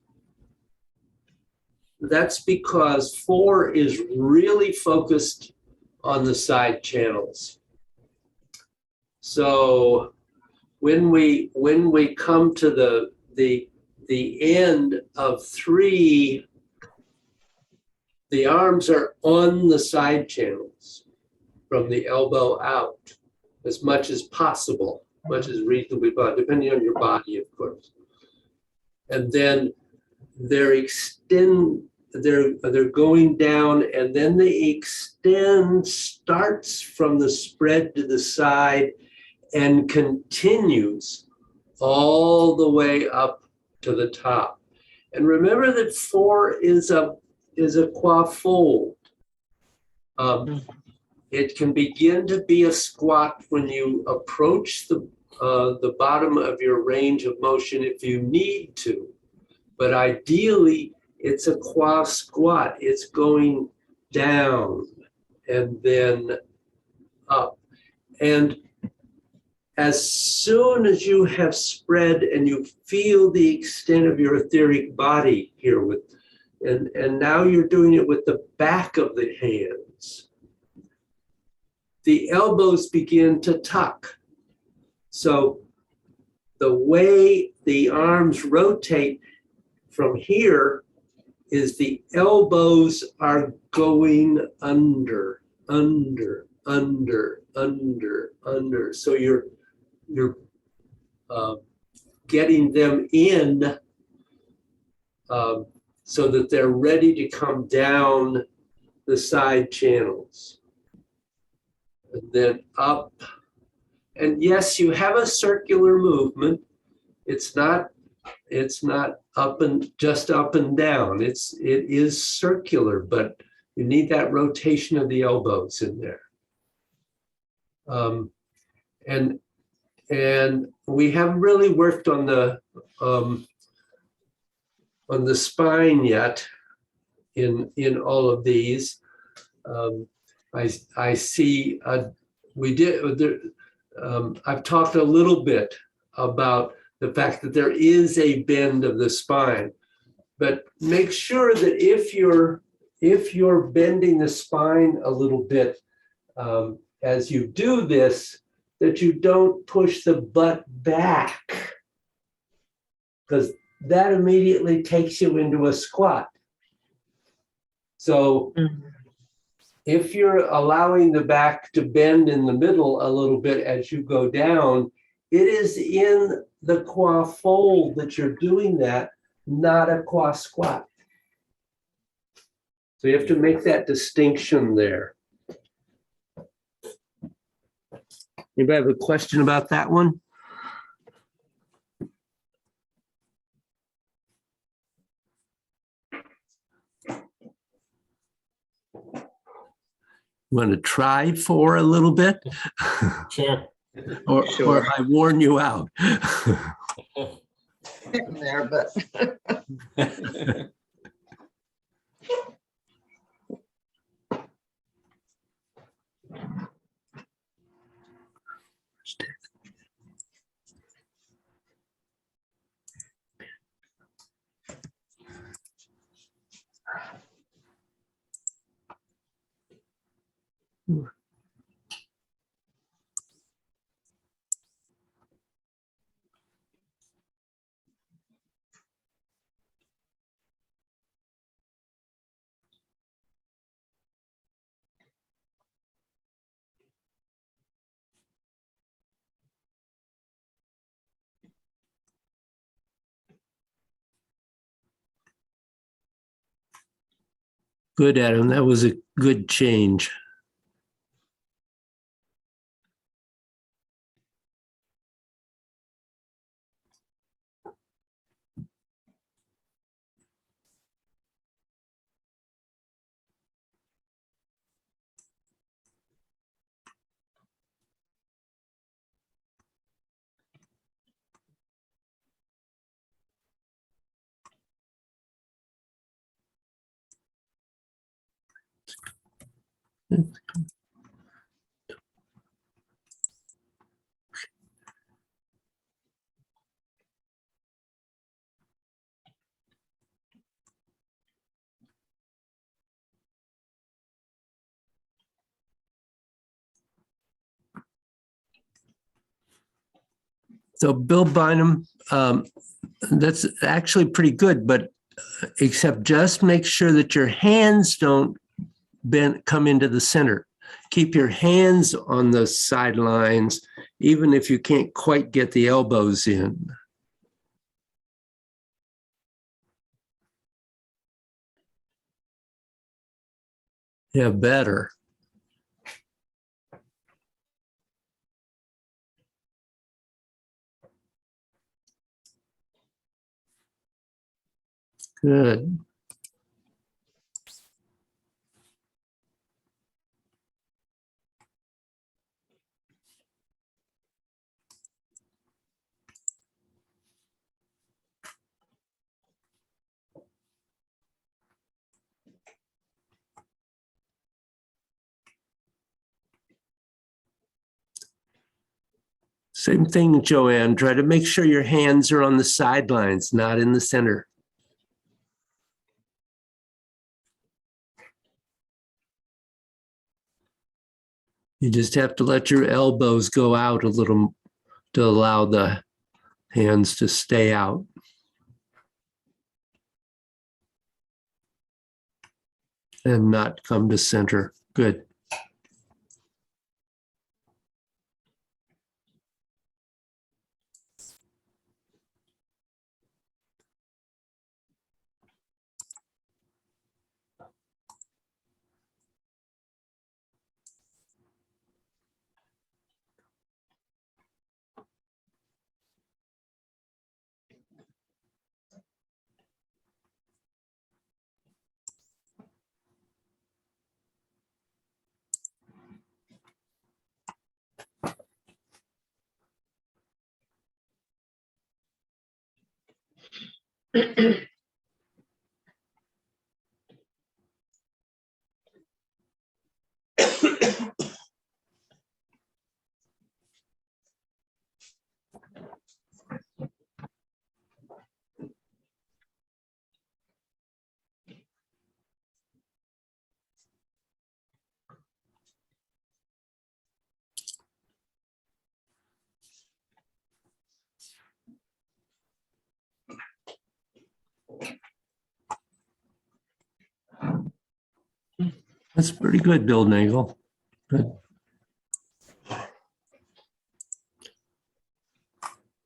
S1: that's because 4 is really focused on the side channels. So when we come to the end of 3, the arms are on the side channels from the elbow out as much as possible, much as reasonably possible, depending on your body, of course. And then they're going down, and then the extend starts from the spread to the side and continues all the way up to the top. And remember that 4 is a quafold. It can begin to be a squat when you approach the bottom of your range of motion if you need to. But ideally, it's a qua squat. It's going down and then up. And as soon as you have spread and you feel the extent of your etheric body here and now you're doing it with the back of the hands, the elbows begin to tuck. So the way the arms rotate from here is the elbows are going under. So you're getting them in so that they're ready to come down the side channels. And then up. And yes, you have a circular movement. It's not up and down. It is circular, but you need that rotation of the elbows in there. And we haven't really worked on the spine yet in all of these. I see I've talked a little bit about the fact that there is a bend of the spine, but make sure that if you're bending the spine a little bit as you do this, that you don't push the butt back, because that immediately takes you into a squat. So if you're allowing the back to bend in the middle a little bit as you go down, it is in the qua fold that you're doing that, not a qua squat. So you have to make that distinction there. Anybody have a question about that one? Want to try 4 a little bit?
S2: Sure.
S1: Or I warn you out.
S4: Getting there, but
S1: Good, Adam. That was a good change. So Bill Bynum, that's actually pretty good, but except just make sure that your hands don't come into the center. Keep your hands on the sidelines, even if you can't quite get the elbows in. Yeah, better. Good. Same thing, Joanne. Try to make sure your hands are on the sidelines, not in the center. You just have to let your elbows go out a little to allow the hands to stay out. And not come to center. Good. That's pretty good, Bill Nagel. Good.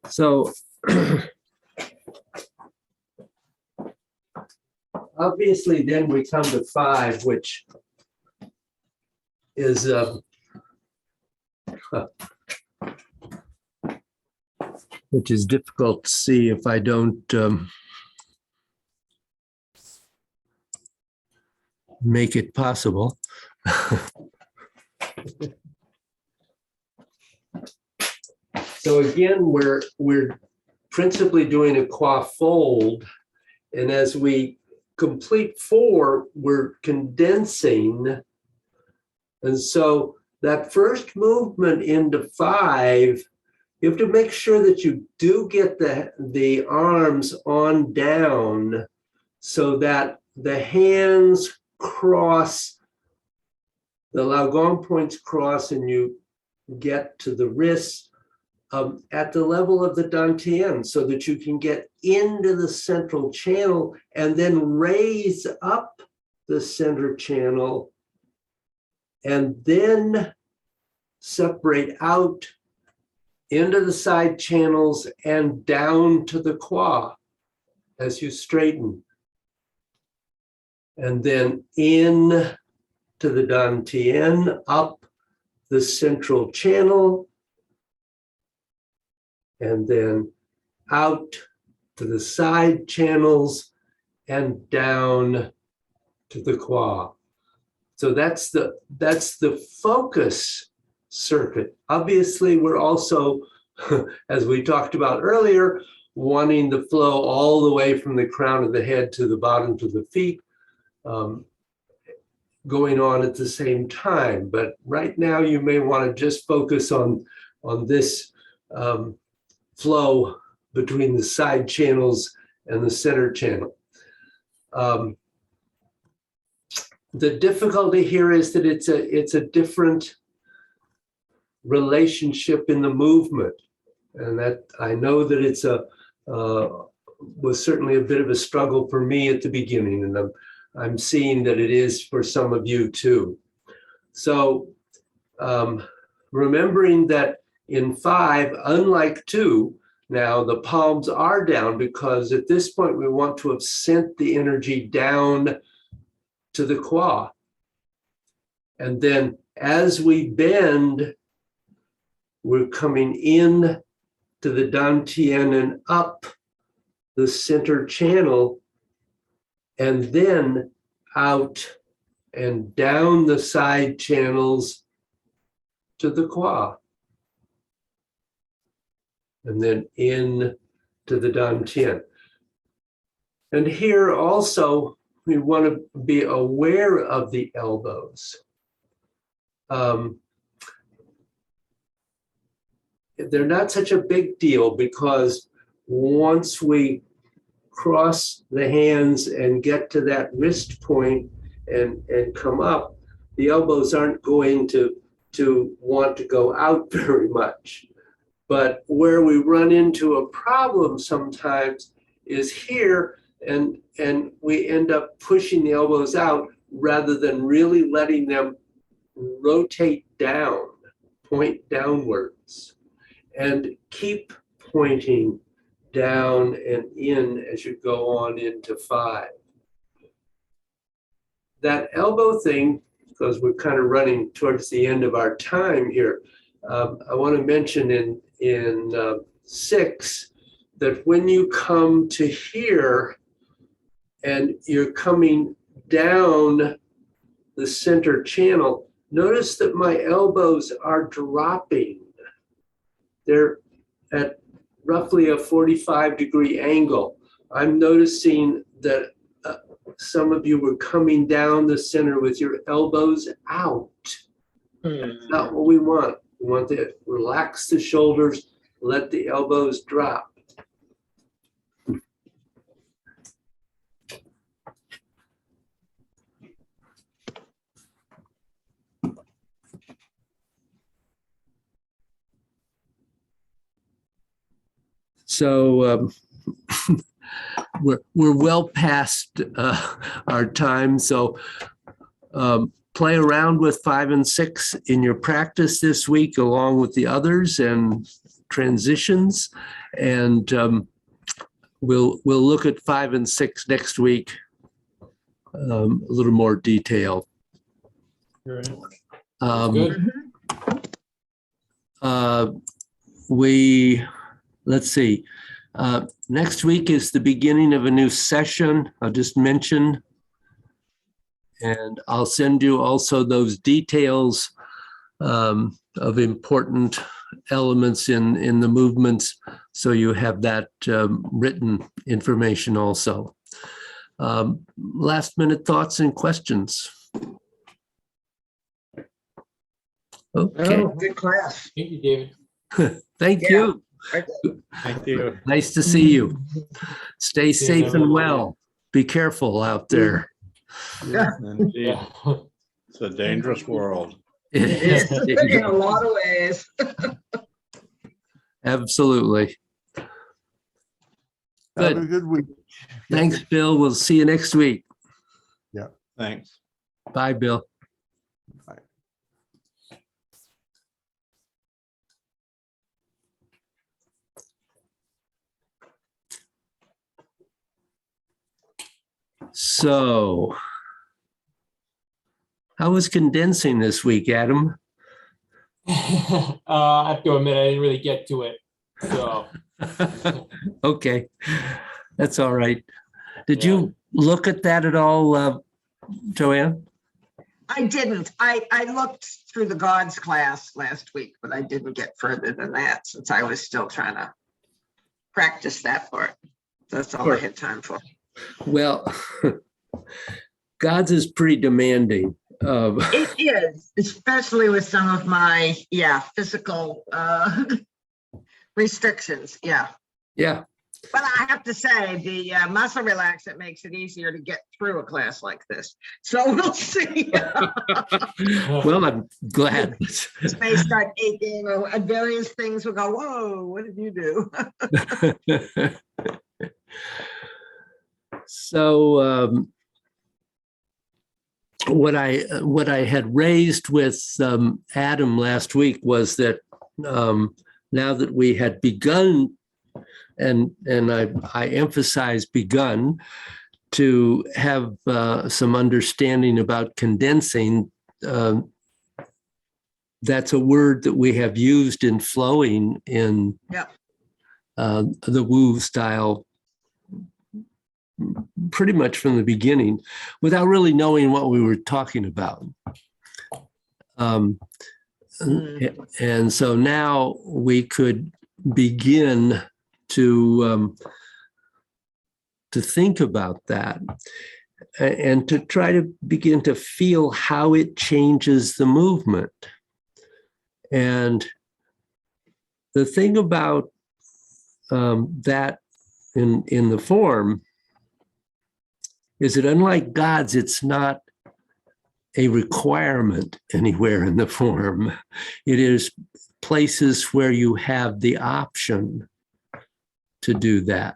S1: So obviously then we come to 5, which is difficult to see if I don't make it possible. So again, we're principally doing a qua fold, and as we complete 4, we're condensing. And so that first movement into 5, you have to make sure that you do get the arms on down so that the hands cross, the Laogong points cross, and you get to the wrists at the level of the dantian so that you can get into the central channel and then raise up the center channel and then separate out into the side channels and down to the qua as you straighten. And then in to the dantian, up the central channel, and then out to the side channels and down to the qua. So that's the focus circuit. Obviously, we're also, as we talked about earlier, wanting the flow all the way from the crown of the head to the bottom to the feet, going on at the same time. But right now, you may want to just focus on this flow between the side channels and the center channel. The difficulty here is that it's a different relationship in the movement, and that I know that it's was certainly a bit of a struggle for me at the beginning, and I'm seeing that it is for some of you too. So remembering that in 5, unlike 2, now the palms are down because at this point we want to have sent the energy down to the qua. And then as we bend, we're coming in to the dantian and up the center channel and then out and down the side channels to the quad. And then in to the dantian. And here also, we want to be aware of the elbows. They're not such a big deal because once we cross the hands and get to that wrist point and come up, the elbows aren't going to want to go out very much. But where we run into a problem sometimes is here, and we end up pushing the elbows out rather than really letting them rotate down, point downwards, and keep pointing down and in as you go on into 5. That elbow thing, because we're kind of running towards the end of our time here, I want to mention in 6 that when you come to here and you're coming down the center channel, notice that my elbows are dropping. They're at roughly a 45-degree angle. I'm noticing that some of you were coming down the center with your elbows out. That's not what we want. We want to relax the shoulders, let the elbows drop. So we're well past our time. So play around with 5 and 6 in your practice this week, along with the others and transitions. And we'll look at 5 and 6 next week, a little more detail.
S2: Good.
S1: Let's see. Next week is the beginning of a new session. I'll just mention, and I'll send you also those details of important elements in the movements, so you have that written information also. Last minute thoughts and questions. Okay,
S4: Oh, good class.
S2: Thank you, David.
S1: thank
S4: Yeah.
S1: you.
S5: Thank you.
S1: Nice to see you. Stay
S2: See you
S1: safe and
S2: everyone.
S1: well. Be careful out there.
S5: Indeed.
S2: Yeah.
S5: It's a dangerous world.
S1: It
S4: It's
S1: is.
S4: in a lot of ways.
S1: Absolutely.
S3: Have
S1: Good.
S3: a good week.
S1: Thanks, Bill. We'll see you next week.
S5: Thanks.
S1: Bye, Bill.
S3: Bye.
S1: So, how was condensing this week, Adam?
S2: I have to admit, I didn't really get to it. So
S1: Okay, that's all right. Did you look at that at all, Joanne?
S4: I didn't. I looked through the gods class last week, but I didn't get further than that since I was still trying to practice that part. That's all I
S1: Sure.
S4: had time for.
S1: Well, God's is pretty demanding.
S4: It is, especially with some of my, physical restrictions. Yeah.
S1: Yeah,
S4: But I have to say, the muscle relaxant makes it easier to get through a class like this. So we'll see.
S1: well, I'm glad.
S4: May start aching or various things will go, whoa, what did you do?
S1: So what I had raised with Adam last week was that now that we had begun, and I emphasize begun, to have some understanding about condensing, that's a word that we have used in flowing in
S4: Yeah.
S1: the Wu style pretty much from the beginning without really knowing what we were talking about. And so now we could begin to think about that and to try to begin to feel how it changes the movement. And the thing about that in the form is that unlike God's, it's not a requirement anywhere in the form. It is places where you have the option to do that.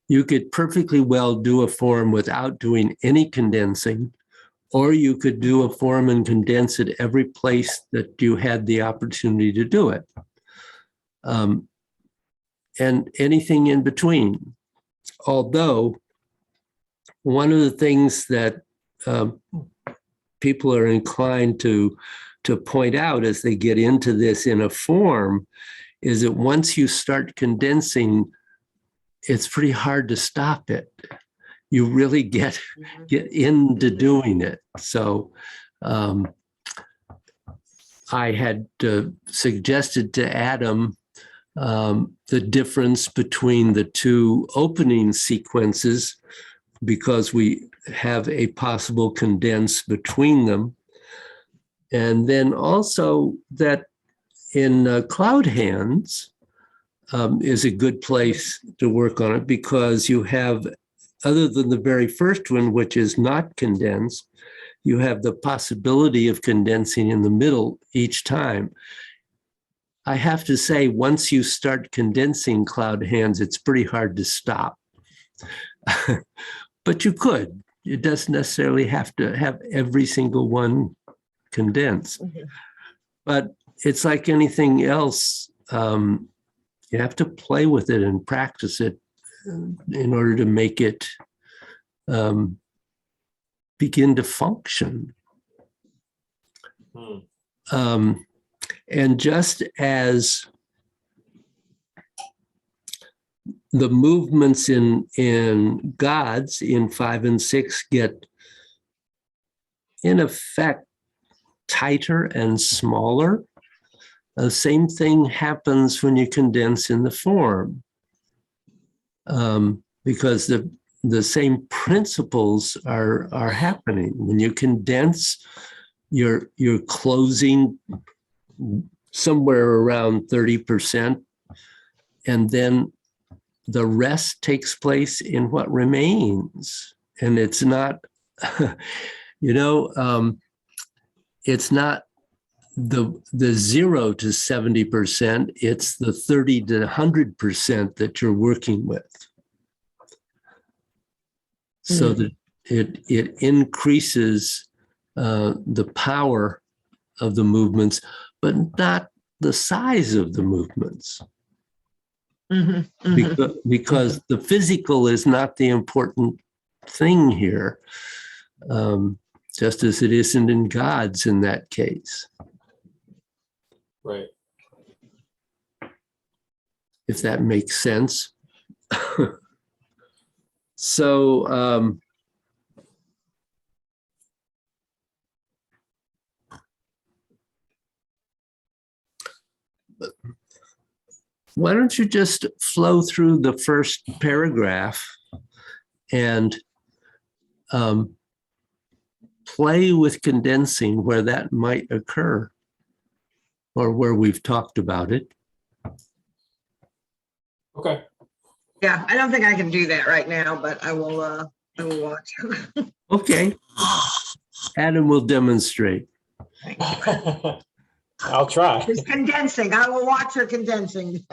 S1: You could perfectly well do a form without doing any condensing, or you could do a form and condense it every place that you had the opportunity to do it. And anything in between. Although one of the things that people are inclined to point out as they get into this in a form is that once you start condensing, it's pretty hard to stop it. You really get into doing it. So I had suggested to Adam the difference between the two opening sequences because we have a possible condense between them. And then also that in Cloud Hands is a good place to work on it because you have, other than the very first one, which is not condensed, you have the possibility of condensing in the middle each time. I have to say, once you start condensing Cloud Hands, it's pretty hard to stop. But you could. It doesn't necessarily have to have every single one condensed. But it's like anything else. You have to play with it and practice it in order to make it begin to function. And just as the movements in God's in 5 and 6 get, in effect, tighter and smaller, the same thing happens when you condense in the form, because the same principles are happening. When you condense, you're closing somewhere around 30%, and then the rest takes place in what remains. And it's not, it's not the 0 to 70%, it's the 30 to 100% that you're working with. So that it increases the power of the movements, but not the size of the movements. Because the physical is not the important thing here, just as it isn't in God's in that case.
S2: Right.
S1: If that makes sense. So, why don't you just flow through the first paragraph and play with condensing where that might occur or where we've talked about it.
S2: Okay.
S4: Yeah, I don't think I can do that right now, but I will watch.
S1: Okay. Adam will demonstrate.
S2: I'll try.
S4: She's condensing. I will watch her condensing.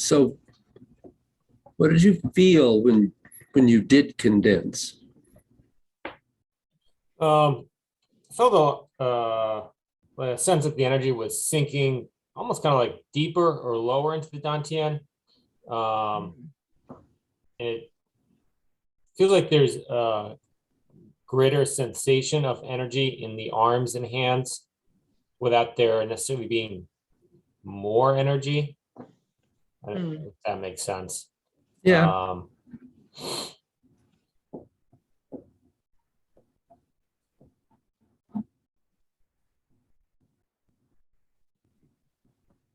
S1: So what did you feel when you did condense?
S2: Felt a sense that the energy was sinking almost kind of like deeper or lower into the dantian. It feels like there's a greater sensation of energy in the arms and hands without there necessarily being more energy. I don't know if that makes sense.
S1: Yeah,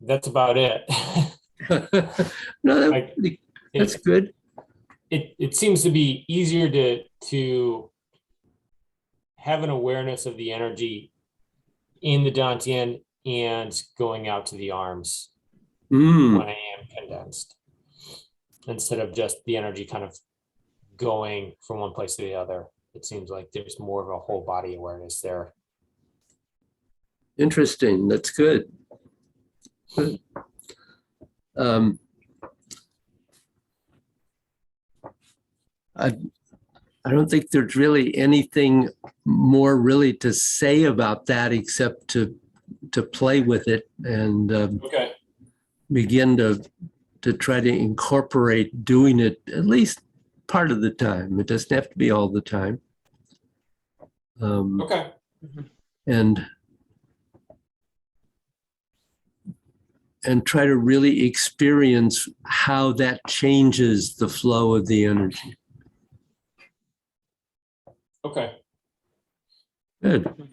S2: That's about it.
S1: no,
S2: Like,
S1: that's
S2: it,
S1: good.
S2: it seems to be easier to have an awareness of the energy in the dantian and going out to the arms
S1: Mm,
S2: when I am condensed, instead of just the energy kind of going from one place to the other. It seems like there's more of a whole body awareness there.
S1: interesting. That's good. Good. I don't think there's really anything more really to say about that except to play with it and
S2: Okay.
S1: begin to try to incorporate doing it at least part of the time. It doesn't have to be all the time.
S2: Okay.
S1: And try to really experience how that changes the flow of the energy.
S2: Okay.
S1: Good.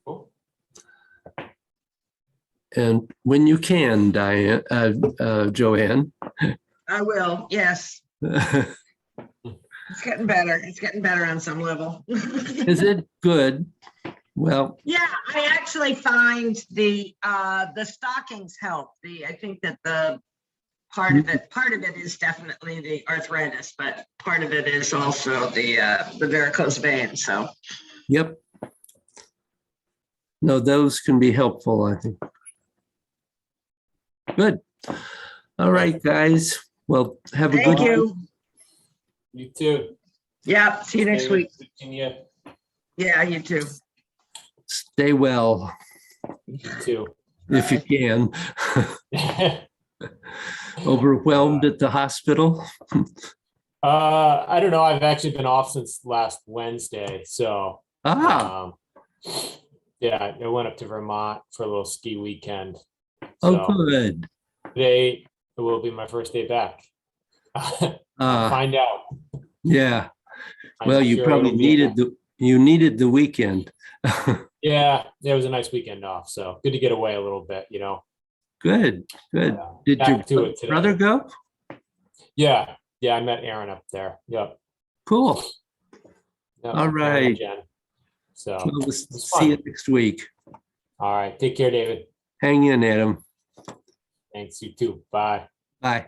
S2: Cool.
S1: And when you can, Joanne.
S4: I will, yes. It's getting better. It's getting better on some level.
S1: Is it good? Well,
S4: Yeah, I actually find the stockings help. I think that the part of it is definitely the arthritis, but part of it is also the varicose vein. So
S1: yep. No, those can be helpful, I think. Good. All right, guys. Well, have a
S4: thank
S1: good
S4: you.
S2: You too.
S4: Yeah, see you next
S2: David,
S4: week.
S2: Virginia,
S4: Yeah, you too.
S1: stay well
S2: you too.
S1: if you can. Overwhelmed at the hospital?
S2: I don't know. I've actually been off since last Wednesday. So
S1: Ah,
S2: yeah, I went up to Vermont for a little ski weekend.
S1: oh,
S2: So
S1: good.
S2: today will be my first day back. I'll find out.
S1: Yeah.
S2: I'm
S1: Well, you
S2: sure
S1: probably
S2: it'll be
S1: needed the weekend.
S2: yeah, it was a nice weekend off. So good to get away a little bit, you know.
S1: Good, good. Did your
S2: Back to it today.
S1: brother go?
S2: Yeah, yeah, I met Aaron up there. Yep.
S1: Cool.
S2: Yep.
S1: All
S2: Aaron and
S1: right.
S2: Jen. So
S1: Well, we'll
S2: it's
S1: see you
S2: fun.
S1: next week.
S2: All right. Take care, David.
S1: Hang in, Adam.
S2: Thanks. You too. Bye.
S1: Bye.